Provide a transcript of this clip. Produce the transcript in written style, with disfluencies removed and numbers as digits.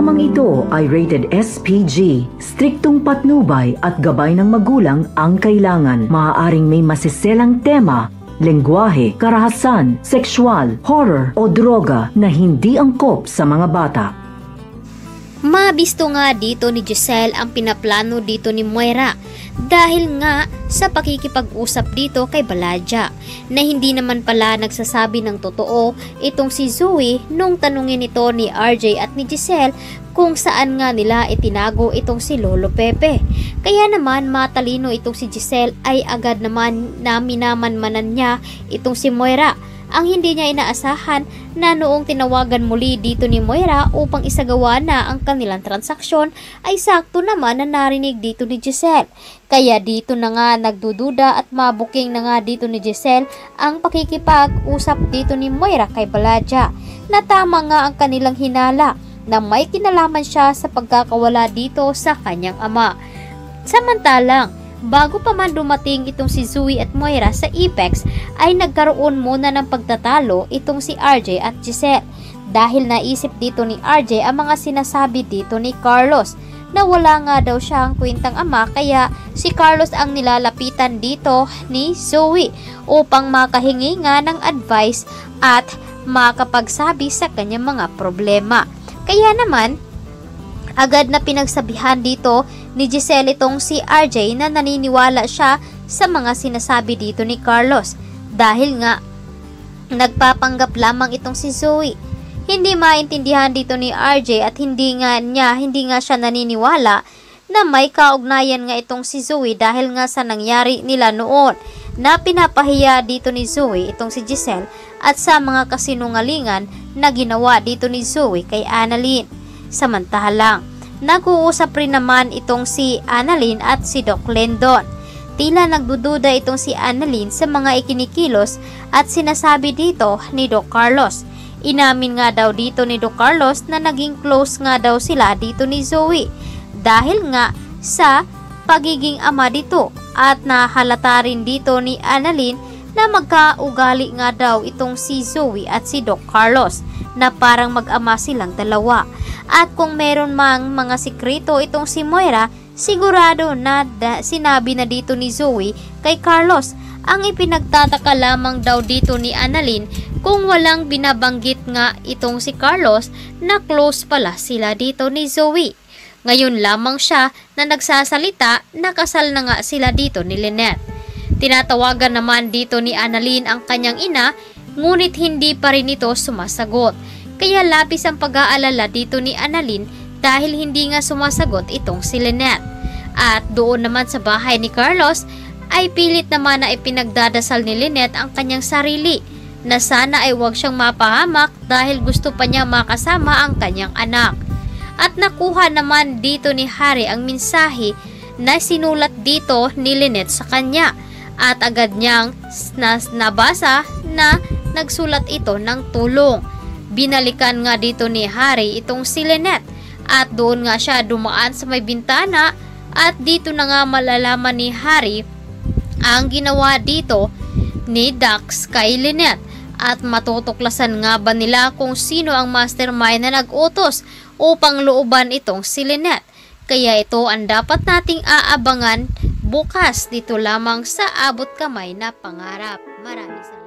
Programang ito ay rated SPG. Striktong patnubay at gabay ng magulang ang kailangan. Maaaring may masiselang tema, lengguwahe, karahasan, sexual, horror o droga na hindi angkop sa mga bata. Mabisto nga dito ni Giselle ang pinaplano dito ni Moira dahil nga sa pakikipag-usap dito kay Baladja na hindi naman pala nagsasabi ng totoo itong si Zoe nung tanungin ito ni RJ at ni Giselle kung saan nga nila itinago itong si Lolo Pepe. Kaya naman matalino itong si Giselle ay agad naman na minamanmanan niya itong si Moira. Ang hindi niya inaasahan na noong tinawagan muli dito ni Moira upang isagawa na ang kanilang transaksyon ay sakto naman na narinig dito ni Giselle. Kaya dito na nga nagdududa at mabuking na nga dito ni Giselle ang pakikipag-usap dito ni Moira kay Baladja na tama nga ang kanilang hinala na may kinalaman siya sa pagkakawala dito sa kanyang ama. Samantalang, bago pa man dumating itong si Zoe at Moira sa Apex ay nagkaroon muna ng pagtatalo itong si RJ at Giselle dahil naisip dito ni RJ ang mga sinasabi dito ni Carlos na wala nga daw siyang kwentang ama kaya si Carlos ang nilalapitan dito ni Zoe upang makahingi nga ng advice at makapagsabi sa kanyang mga problema. Kaya naman agad na pinagsabihan dito ni Giselle itong si RJ na naniniwala siya sa mga sinasabi dito ni Carlos dahil nga nagpapanggap lamang itong si Zoe. Hindi maintindihan dito ni RJ at hindi nga siya naniniwala na may kaugnayan nga itong si Zoe dahil nga sa nangyari nila noon na pinapahiya dito ni Zoe itong si Giselle at sa mga kasinungalingan na ginawa dito ni Zoe kay Annalyn. Samantalang, nag-uusap rin naman itong si Annalyn at si Doc Lendon. Tila nagdududa itong si Annalyn sa mga ikinikilos at sinasabi dito ni Doc Carlos. Inamin nga daw dito ni Doc Carlos na naging close nga daw sila dito ni Zoe dahil nga sa pagiging ama dito at nahalata rin dito ni Annalyn na magkaugali nga daw itong si Zoe at si Doc Carlos na parang mag-ama silang dalawa. At kung meron mang mga sikreto itong si Moira, sigurado na sinabi na dito ni Zoe kay Carlos. Ang ipinagtataka lamang daw dito ni Annalyn kung walang binabanggit nga itong si Carlos na close pala sila dito ni Zoe. Ngayon lamang siya na nagsasalita na kasal na nga sila dito ni Lynette. Tinatawagan naman dito ni Annalyn ang kanyang ina ngunit hindi pa rin ito sumasagot. Kaya labis ang pag-aalala dito ni Annalyn dahil hindi nga sumasagot itong si Lynette. At doon naman sa bahay ni Carlos ay pilit naman na ipinagdadasal ni Lynette ang kanyang sarili na sana ay huwag siyang mapahamak dahil gusto pa niya makasama ang kanyang anak. At nakuha naman dito ni Harry ang mensahe na sinulat dito ni Lynette sa kanya at agad niyang nabasa na nagsulat ito ng tulong. Binalikan nga dito ni Harry itong si Lynette at doon nga siya dumaan sa may bintana at dito na nga malalaman ni Harry ang ginawa dito ni Dax kay Lynette at matutuklasan nga ba nila kung sino ang mastermind na nag-utos upang looban itong si Lynette. Kaya ito ang dapat nating aabangan bukas dito lamang sa Abot Kamay na Pangarap. Maraming salamat.